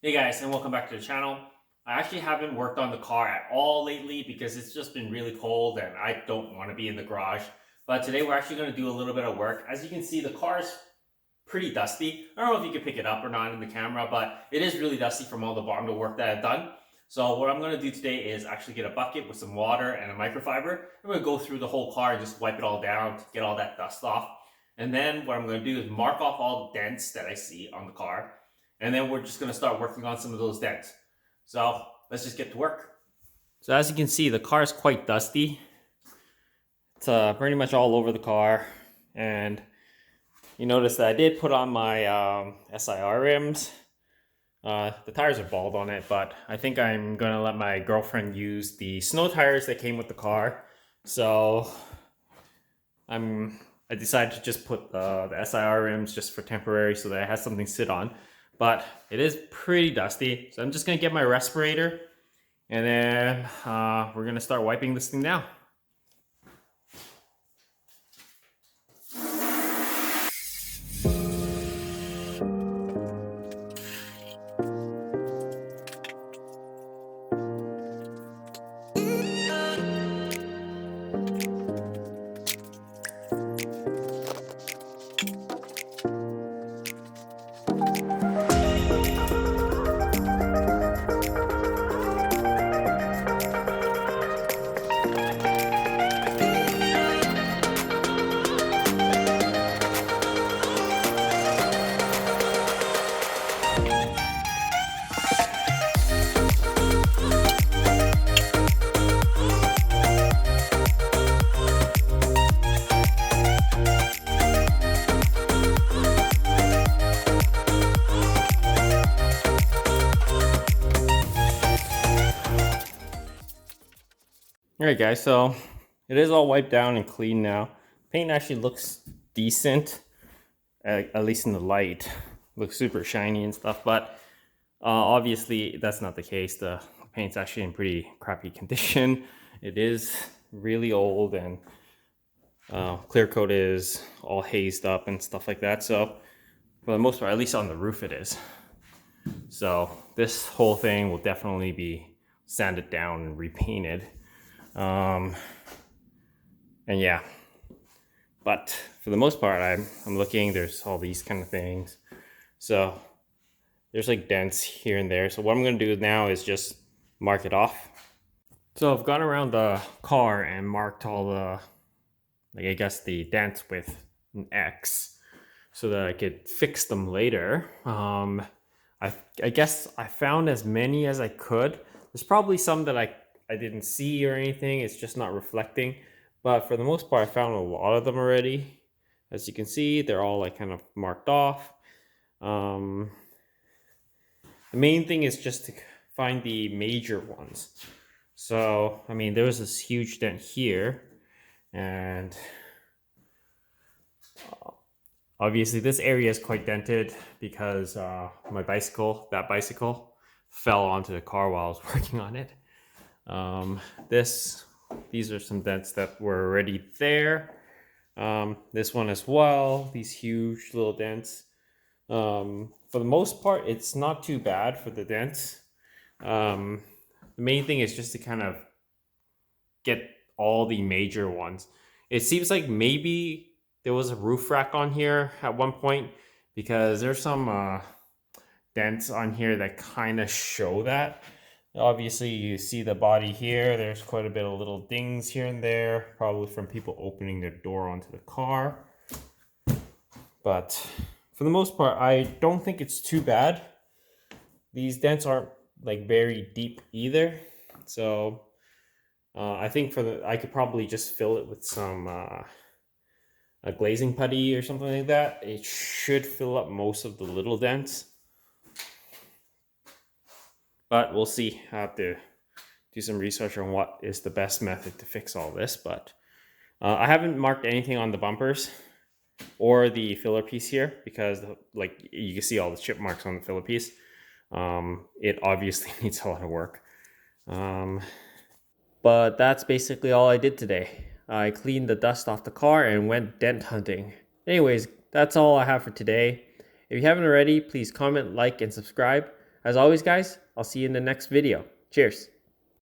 Hey guys, and welcome back to the channel. I actually haven't worked on the car at all lately because it's just been really cold and I don't want to be in the garage. But today we're actually going to do a little bit of work. As you can see, the car is pretty dusty. I don't know if you can pick it up or not in the camera, but it is really dusty from all the bottom to work that I've done. So what I'm going to do today is actually get a bucket with some water and a microfiber. I'm going to go through the whole car and just wipe it all down to get all that dust off. And then what I'm going to do is mark off all the dents that I see on the car. And then we're just going to start working on some of those dents. So let's just get to work. So as you can see, the car is quite dusty. It's pretty much all over the car. And you notice that I did put on my SIR rims. The tires are bald on it, but I think I'm going to let my girlfriend use the snow tires that came with the car. So I decided to just put the SIR rims just for temporary so that it has something to sit on. But it is pretty dusty. So I'm just going to get my respirator and then we're going to start wiping this thing down. Alright guys, so it is all wiped down and clean now. Paint actually looks decent, at least in the light. Looks super shiny and stuff, but obviously that's not the case. The paint's actually in pretty crappy condition. It is really old and clear coat is all hazed up and stuff like that. So for the most part, at least on the roof it is. So this whole thing will definitely be sanded down and repainted. And yeah, but for the most part, I'm looking, there's all these kind of things. So there's like dents here and there. So what I'm going to do now is just mark it off. So I've gone around the car and marked all the, like I guess the dents with an X so that I could fix them later. I guess I found as many as I could. There's probably some that I didn't see or anything. It's just not reflecting. But for the most part, I found a lot of them already. As you can see, they're all like kind of marked off. The main thing is just to find the major ones. So, I mean, there was this huge dent here. And obviously this area is quite dented because my bicycle, that bicycle, fell onto the car while I was working on it. These are some dents that were already there. This one as well, these huge little dents. For the most part, it's not too bad for the dents. The main thing is just to kind of get all the major ones. It seems like maybe there was a roof rack on here at one point because there's some dents on here that kind of show that. Obviously, you see the body here. There's quite a bit of little dings here and there, probably from people opening their door onto the car. But for the most part, I don't think it's too bad. These dents aren't like very deep either. So I think I could probably just fill it with some a glazing putty or something like that. It should fill up most of the little dents. But we'll see. I have to do some research on what is the best method to fix all this. But I haven't marked anything on the bumpers or the filler piece here because like you can see all the chip marks on the filler piece. It obviously needs a lot of work. But that's basically all I did today. I cleaned the dust off the car and went dent hunting. Anyways, that's all I have for today. If you haven't already, please comment, like, and subscribe. As always, guys, I'll see you in the next video. Cheers.